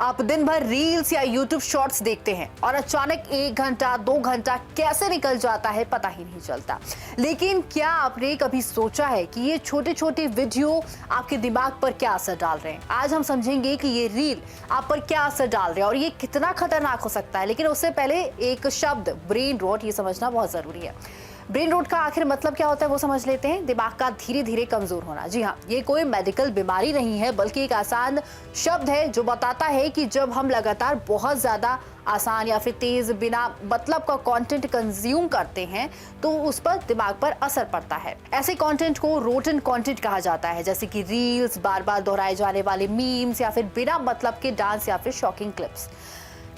आप दिन भर रील्स या यूट्यूब शॉर्ट्स देखते हैं और अचानक 1 घंटा 2 घंटा कैसे निकल जाता है पता ही नहीं चलता। लेकिन क्या आपने कभी सोचा है कि ये छोटे छोटे वीडियो आपके दिमाग पर क्या असर डाल रहे हैं? आज हम समझेंगे कि ये रील आप पर क्या असर डाल रहे हैं और ये कितना खतरनाक हो सकता है। लेकिन उससे पहले एक शब्द ब्रेन रॉट, ये समझना बहुत जरूरी है। ब्रेन रॉट का आखिर मतलब क्या होता है वो समझ लेते हैं। दिमाग का धीरे धीरे कमजोर होना। जी हाँ, ये कोई मेडिकल बीमारी नहीं है बल्कि एक आसान शब्द है जो बताता है कि जब हम लगातार बहुत ज्यादा आसान या फिर तेज बिना मतलब का कंटेंट कंज्यूम करते हैं तो उस पर दिमाग पर असर पड़ता है। ऐसे कंटेंट को रोटन कंटेंट कहा जाता है, जैसे कि रील्स, बार बार दोहराए जाने वाले मीम्स या फिर बिना मतलब के डांस या फिर शॉकिंग क्लिप्स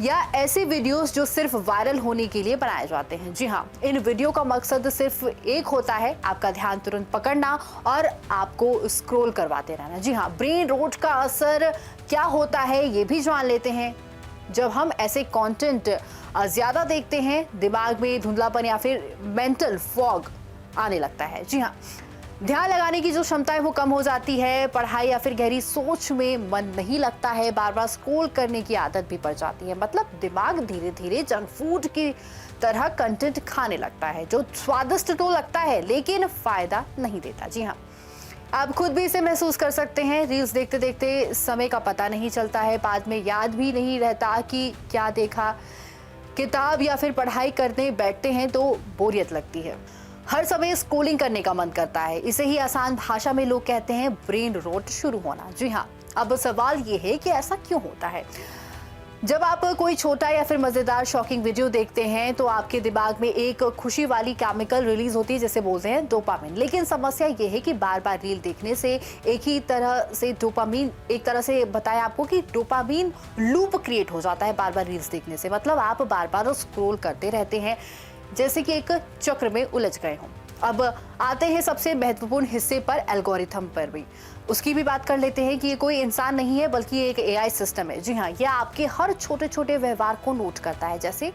या ऐसे वीडियोस जो सिर्फ वायरल होने के लिए बनाए जाते हैं। जी हाँ, इन वीडियो का मकसद सिर्फ एक होता है, आपका ध्यान तुरंत पकड़ना और आपको स्क्रॉल करवाते रहना। जी हाँ, ब्रेन रॉट का असर क्या होता है ये भी जान लेते हैं। जब हम ऐसे कंटेंट ज्यादा देखते हैं, दिमाग में धुंधलापन या फिर मेंटल फॉग आने लगता है। जी हाँ, ध्यान लगाने की जो क्षमता है वो कम हो जाती है, पढ़ाई या फिर गहरी सोच में मन नहीं लगता है, बार बार स्क्रॉल करने की आदत भी पड़ जाती है। मतलब दिमाग धीरे धीरे जंक फूड की तरह कंटेंट खाने लगता है जो स्वादिष्ट तो लगता है लेकिन फायदा नहीं देता। जी हाँ, आप खुद भी इसे महसूस कर सकते हैं। रील्स देखते देखते समय का पता नहीं चलता है, बाद में याद भी नहीं रहता कि क्या देखा। किताब या फिर पढ़ाई करने बैठते हैं तो बोरियत लगती है, हर समय स्क्रॉलिंग करने का मन करता है। इसे ही आसान भाषा में लोग कहते हैं ब्रेन रॉट शुरू होना। जी हाँ, अब सवाल ये है कि ऐसा क्यों होता है? जब आप कोई छोटा या फिर मजेदार शॉकिंग वीडियो देखते हैं तो आपके दिमाग में एक खुशी वाली केमिकल रिलीज होती है जिसे बोलते हैं डोपामिन। लेकिन समस्या ये है कि बार बार रील देखने से एक ही तरह से डोपामिन, एक तरह से बताया आपको कि डोपामिन लूप क्रिएट हो जाता है बार बार रील्स देखने से। मतलब आप बार बार स्क्रॉल करते रहते हैं जैसे कि एक चक्र में उलझ गए हों। अब आते हैं सबसे महत्वपूर्ण हिस्से पर, एल्गोरिथम पर भी। उसकी भी बात कर लेते हैं कि ये कोई इंसान नहीं है बल्कि एक एआई सिस्टम है। जी हाँ, ये आपके हर छोटे छोटे व्यवहार को नोट करता है, जैसे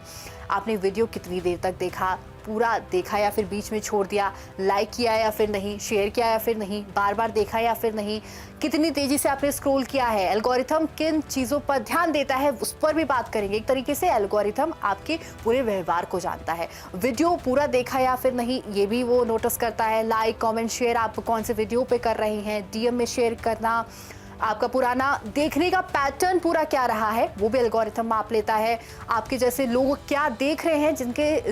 आपने वीडियो कितनी देर तक देखा, पूरा देखा या फिर बीच में छोड़ दिया, लाइक किया या फिर नहीं, शेयर किया या फिर नहीं, बार बार देखा या फिर नहीं, कितनी तेजी से आपने स्क्रॉल किया है। एल्गोरिथम किन चीज़ों पर ध्यान देता है उस पर भी बात करेंगे। एक तरीके से एल्गोरिथम आपके पूरे व्यवहार को जानता है। वीडियो पूरा देखा या फिर नहीं ये भी वो नोटिस करता है। लाइक, कमेंट, शेयर आप कौन से वीडियो पे कर रहे हैं, डीएम में शेयर करना, आपका पुराना देखने का पैटर्न पूरा क्या रहा है वो भी एल्गोरिथम माप लेता है। आपके जैसे लोग क्या देख रहे हैं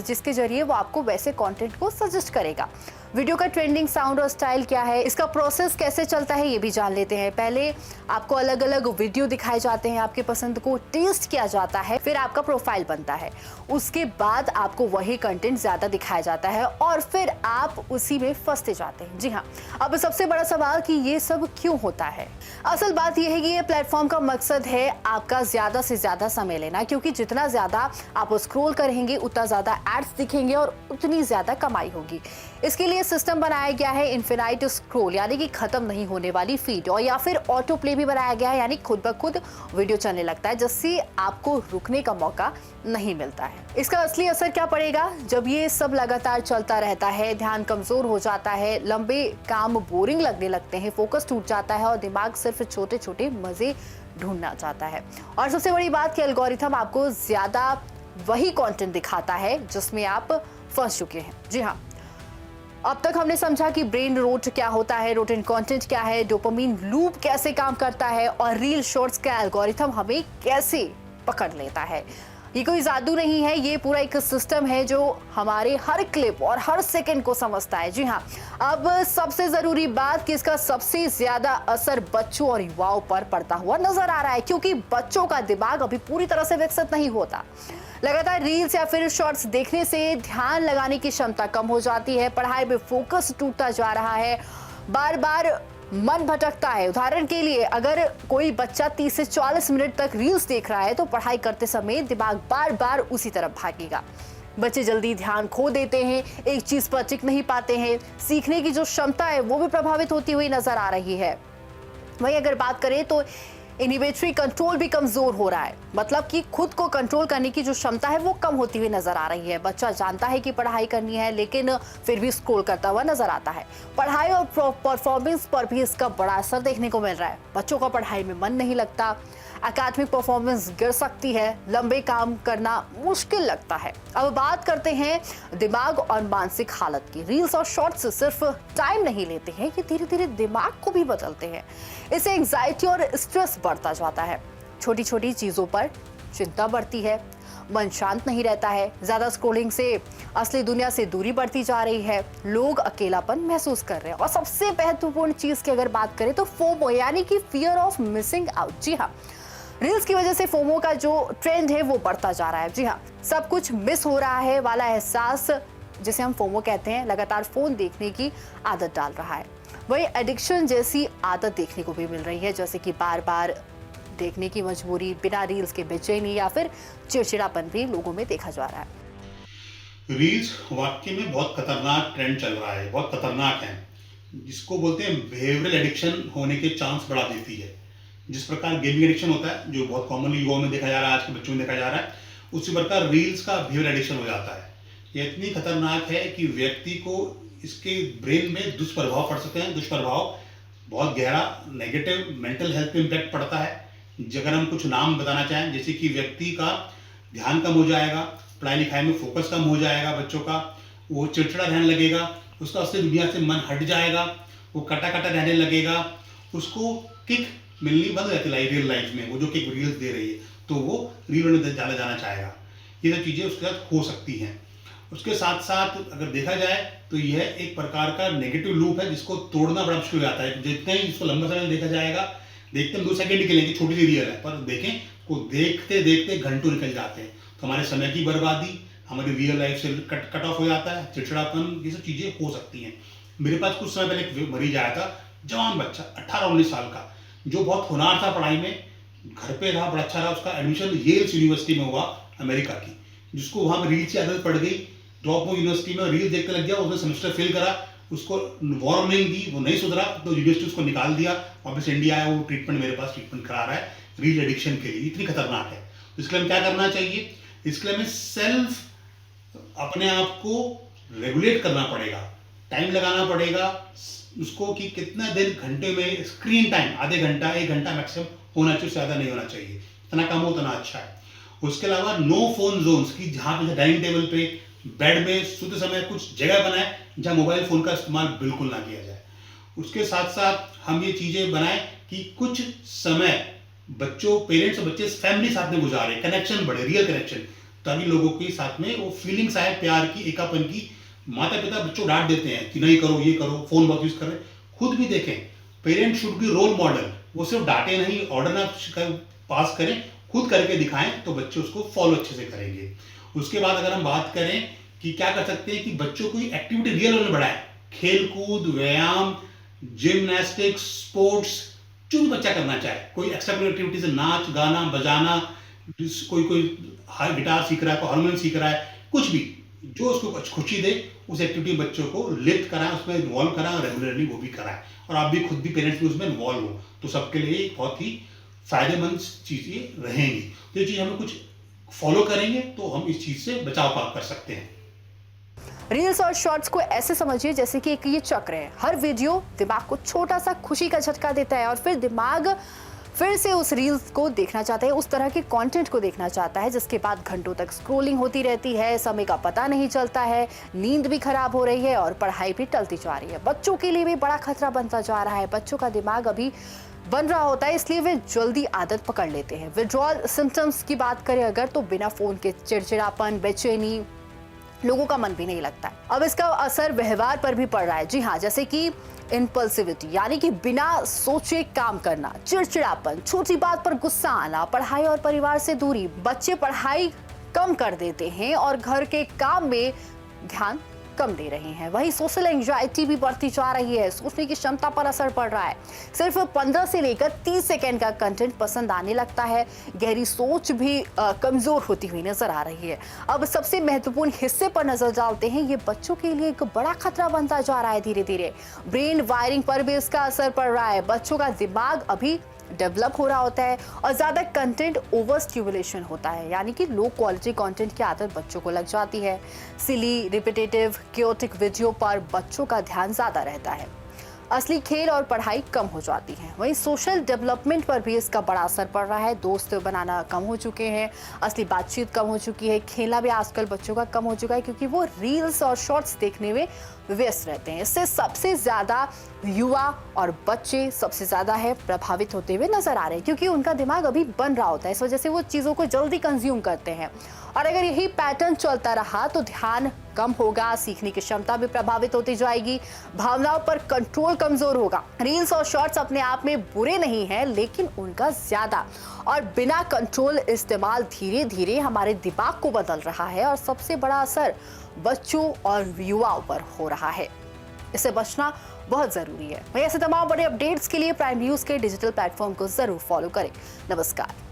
जिसके जरिए वो आपको वैसे कंटेंट को सजेस्ट करेगा। वीडियो का ट्रेंडिंग साउंड और स्टाइल क्या है, इसका प्रोसेस कैसे चलता है ये भी जान लेते हैं। पहले आपको अलग अलग वीडियो दिखाए जाते हैं, आपके पसंद को टेस्ट किया जाता है, फिर आपका प्रोफाइल बनता है, उसके बाद आपको वही कंटेंट ज्यादा दिखाया जाता है और फिर आप उसी में फंसते जाते हैं। जी हाँ, अब सबसे बड़ा सवाल कि ये सब क्यों होता है। असल बात यह है कि ये प्लेटफॉर्म का मकसद है आपका ज्यादा से ज्यादा समय लेना, क्योंकि जितना ज्यादा आप स्क्रॉल करेंगे उतना ज्यादा एड्स दिखेंगे और उतनी ज्यादा कमाई होगी। इसके लिए सिस्टम बनाया गया है इन्फिनाइट स्क्रॉल, यानी कि खत्म नहीं होने वाली फीड, और या फिर ऑटो प्ले भी बनाया गया है, यानी खुद ब खुद वीडियो चलने लगता है जिससे आपको रुकने का मौका नहीं मिलता है। इसका असली असर क्या पड़ेगा? जब ये सब लगातार चलता रहता है, ध्यान कमजोर हो जाता है, लंबे काम बोरिंग लगने लगते हैं, फोकस टूट जाता है और दिमाग सिर्फ छोटे छोटे मजे ढूंढना चाहता है। और सबसे बड़ी बात कि एल्गोरिथम आपको ज्यादा वही कंटेंट दिखाता है जिसमें आप फंस चुके हैं। जी हाँ, अब तक हमने समझा कि ब्रेन रॉट क्या होता है, रोटन कंटेंट क्या है, डोपामिन लूप कैसे काम करता है और रील शॉर्ट्स का एल्गोरिथम हमें कैसे पकड़ लेता है। ये कोई जादू नहीं है, ये पूरा एक सिस्टम है जो हमारे हर क्लिप और हर सेकंड को समझता है। जी हाँ, अब सबसे जरूरी बात कि इसका सबसे ज्यादा असर बच्चों और युवाओं पर पड़ता हुआ नजर आ रहा है, क्योंकि बच्चों का दिमाग अभी पूरी तरह से विकसित नहीं होता। लगातार रील्स या फिर शॉर्ट्स देखने से ध्यान लगाने की क्षमता कम हो जाती है, पढ़ाई में फोकस टूटता जा रहा है, बार बार मन भटकता है। उदाहरण के लिए अगर कोई बच्चा 30 से 40 मिनट तक रील्स देख रहा है तो पढ़ाई करते समय दिमाग बार बार उसी तरफ भागेगा। बच्चे जल्दी ध्यान खो देते हैं, एक चीज पर टिक नहीं पाते हैं, सीखने की जो क्षमता है वो भी प्रभावित होती हुई नजर आ रही है। वहीं अगर बात करें तो इनिबिटरी कंट्रोल भी कमजोर हो रहा है, मतलब कि खुद को कंट्रोल करने की जो क्षमता है वो कम होती हुई नजर आ रही है। बच्चा जानता है कि पढ़ाई करनी है लेकिन फिर भी स्क्रॉल करता हुआ नजर आता है। पढ़ाई और परफॉर्मेंस पर भी इसका बड़ा असर देखने को मिल रहा है। बच्चों का पढ़ाई में मन नहीं लगता, एकेडमिक परफॉर्मेंस गिर सकती है, लंबे काम करना मुश्किल लगता है। अब बात करते हैं दिमाग और मानसिक हालत की। रील्स और शॉर्ट्स सिर्फ टाइम नहीं लेते हैं, ये धीरे धीरे दिमाग को भी बदलते हैं। इससे एंग्जाइटी और स्ट्रेस बढ़ता जाता है, छोटी छोटी चीजों पर चिंता बढ़ती है, मन शांत नहीं रहता है, ज्यादा स्क्रोलिंग से असली दुनिया से दूरी बढ़ती जा रही है, लोग अकेलापन महसूस कर रहे हैं। और सबसे महत्वपूर्ण चीज की अगर बात करें तो फोमो यानी कि फियर ऑफ मिसिंग आउट। जी हाँ, रील्स की वजह से फोमो का जो ट्रेंड है वो बढ़ता जा रहा है। जी हाँ, सब कुछ मिस हो रहा है वाला एहसास, जिसे हम फोमो कहते हैं, लगातार फोन देखने की आदत डाल रहा है। वही एडिक्शन जैसी आदत देखने को भी मिल रही है, जैसे कि बार बार देखने की मजबूरी, बिना रील्स के बेचैनी या फिर चिड़चिड़ापन भी लोगों में देखा जा रहा है। रील्स वाकई में बहुत खतरनाक ट्रेंड चल रहा है, बहुत खतरनाक है, जिसको बोलते हैं बिहेवियरल एडिक्शन होने के चांस बढ़ा देती है। जिस प्रकार गेमिंग एडिक्शन होता है, जो बहुत कॉमनली युवाओं में देखा जा रहा है, आज के बच्चों में देखा जा रहा है, उसी प्रकार रील्स का बिहेवियर एडिक्शन हो जाता है। ये इतनी खतरनाक है कि व्यक्ति को इसके ब्रेन में दुष्प्रभाव पड़ सकते हैं। दुष्प्रभाव बहुत गहरा नेगेटिव मेंटल हेल्थ पे इम्पैक्ट पड़ता है। अगर हम कुछ नाम बताना चाहें, जैसे कि व्यक्ति का ध्यान कम हो जाएगा, पढ़ाई लिखाई में फोकस कम हो जाएगा, बच्चों का वो चिड़चिड़ा रहने लगेगा, उसका असली दुनिया से मन हट जाएगा, वो कटा कटा रहने लगेगा, उसको किक मिलनी बंद हो जाती है रियल लाइफ में। वो जो किक रील्स दे रही है तो वो रील में ज़्यादा जाना चाहेगा। ये सब चीज़ें उसके साथ हो सकती हैं। उसके साथ साथ अगर देखा जाए तो यह एक प्रकार का नेगेटिव लूप है, जिसको तोड़ना बड़ा मुश्किल हो जाता है। जितने ही इसको लंबा समय देखा जाएगा, देखते हम 2 सेकंड निकलेंगे, छोटी सी रील है, पर देखें को देखते देखते घंटों निकल जाते हैं। तो हमारे समय की बर्बादी, हमारी रियल लाइफ से कट ऑफ हो जाता है, चिड़चिड़ापन, ये सब चीज़ें हो सकती हैं। मेरे पास कुछ समय पहले एक मरीज आया था, जवान बच्चा 18-19 साल का, जो बहुत होनहार था पढ़ाई में, घर पे रहा, बड़ा अच्छा रहा। उसका एडमिशन येल्स यूनिवर्सिटी में हुआ, अमेरिका की, जिसको वहाँ रील की आदत पड़ गई। ड्रॉप यूनिवर्सिटी में रील देखते लग गया, उसने सेमेस्टर फेल करा, उसको वार्निंग दी, वो नहीं सुधरा तो यूनिवर्सिटी उसको निकाल दिया, वापस इंडिया आया, वो ट्रीटमेंट मेरे पास ट्रीटमेंट करा रहा है रील एडिक्शन के लिए। इतनी खतरनाक है। तो इसके लिए हमें क्या करना चाहिए? इसके लिए हमें सेल्फ अपने आप को रेगुलेट करना पड़ेगा, टाइम लगाना पड़ेगा उसको कि कितना देर घंटे में स्क्रीन टाइम, आधे घंटा 1 घंटा मैक्सिमम होना चाहिए, ज़्यादा नहीं होना चाहिए। इतना कम हो उतना अच्छा है। उसके अलावा नो फोन जोन्स की, जहाँ पे डाइनिंग टेबल पे, बेड में सोते समय कुछ जगह बनाए जहाँ मोबाइल फ़ोन का इस्तेमाल बिल्कुल ना किया जाए। उसके साथ साथ हम ये चीज़ें बनाएं कि कुछ समय बच्चों, पेरेंट्स और बच्चे फैमिली साथ में गुजारें, कनेक्शन बढ़े, रियल कनेक्शन, ताकि लोगों के साथ में वो फीलिंग्स आए, प्यार की, एकापन की। माता पिता बच्चों डांट देते हैं कि नहीं करो, ये करो, फ़ोन बहुत यूज़ कर रहे हैं, खुद भी देखें। Parent should be role model, वो सिर्फ डांटे नहीं, ऑर्डर ना पास करें, खुद करके दिखाएं तो बच्चे उसको फॉलो अच्छे से करेंगे। उसके बाद अगर हम बात करें कि क्या कर सकते हैं कि बच्चों को एक्टिविटी रियल में बढ़ाएं, खेल कूद, व्यायाम, जिम्नास्टिक्स, स्पोर्ट्स, जो भी बच्चा करना चाहे, कोई एक्स्ट्रा एक्टिविटीज, नाच गाना बजाना, कोई गिटार सीख रहा है, कोई हारमोनियम सीख रहा है, कुछ भी जो उसको खुशी दे, उस एक्टिविटी बच्चों को लिफ्ट कराएं, उसमें इन्वॉल्व कराएं, रेगुलरली वो भी कराएं, और आप भी खुद भी पेरेंट्स भी उसमें इन्वॉल्व हो, तो सबके लिए बहुत ही फायदेमंद चीज़ें रहेंगी। तो ये चीज़ हमें कुछ फॉलो करेंगे तो हम इस चीज़ से बचाव कर सकते हैं। रील्स और शॉर्ट्स को ऐसे समझिए जैसे कि एक ये चक्र है। हर वीडियो दिमाग को छोटा सा खुशी का झटका देता है और फिर दिमाग फिर से उस रील्स को देखना चाहता है, उस तरह के कंटेंट को देखना चाहता है, जिसके बाद घंटों तक स्क्रॉलिंग होती रहती है, समय का पता नहीं चलता है, नींद भी खराब हो रही है और पढ़ाई भी टलती जा रही है। बच्चों के लिए भी बड़ा खतरा बनता जा रहा है। बच्चों का दिमाग अभी बन रहा होता है, इसलिए वे जल्दी आदत पकड़ लेते हैं। विड्रॉल सिम्टम्स की बात करें अगर, तो बिना फोन के चिड़चिड़ापन, बेचैनी, लोगों का मन भी नहीं लगता है। अब इसका असर व्यवहार पर भी पड़ रहा है। जी हाँ, जैसे कि इम्पल्सिविटी यानी कि बिना सोचे काम करना, चिड़चिड़ापन, छोटी बात पर गुस्सा आना, पढ़ाई और परिवार से दूरी। बच्चे पढ़ाई कम कर देते हैं और घर के काम में ध्यान कम दे रहे हैं। वही सोशल एंजाइटी भी बढ़ती जा रही है, सोचने की क्षमता पर असर पड़ रहा है। सिर्फ 15 से लेकर 30 सेकंड का कंटेंट पसंद आने लगता है। गहरी सोच भी कमजोर होती हुई नजर आ रही है। अब सबसे महत्वपूर्ण हिस्से पर नजर डालते हैं। ये बच्चों के लिए एक बड़ा खतरा बनता जा रहा है। धीरे धीरे ब्रेन वायरिंग पर भी इसका असर पड़ रहा है। बच्चों का दिमाग अभी डेवलप हो रहा होता है और ज्यादा कंटेंट ओवर स्टिमुलेशन होता है, यानी कि लो क्वालिटी कंटेंट की आदत बच्चों को लग जाती है। सिली, रिपीटेटिव, क्योटिक वीडियो पर बच्चों का ध्यान ज्यादा रहता है। असली खेल और पढ़ाई कम हो जाती है। वहीं सोशल डेवलपमेंट पर भी इसका बड़ा असर पड़ रहा है। दोस्त बनाना कम हो चुके हैं, असली बातचीत कम हो चुकी है, खेलना भी आजकल बच्चों का कम हो चुका है क्योंकि वो रील्स और शॉर्ट्स देखने में व्यस्त रहते हैं। इससे सबसे ज्यादा युवा और बच्चे सबसे ज्यादा है प्रभावित होते हुए नजर आ रहे हैं क्योंकि उनका दिमाग अभी बन रहा होता है। इस वजह से वो चीजों को जल्दी कंज्यूम करते हैं और अगर यही पैटर्न चलता रहा तो ध्यान कम होगा, सीखने की क्षमता भी प्रभावित होती जाएगी, भावनाओं पर कंट्रोल कमजोर होगा। रील्स और शॉर्ट्स अपने आप में बुरे नहीं हैं, लेकिन उनका ज्यादा और बिना कंट्रोल इस्तेमाल धीरे धीरे हमारे दिमाग को बदल रहा है और सबसे बड़ा असर बच्चों और युवाओं पर हो रहा है। इससे बचना बहुत जरूरी है। ऐसे तमाम बड़े अपडेट्स के लिए प्राइम न्यूज के डिजिटल प्लेटफॉर्म को जरूर फॉलो करें। नमस्कार।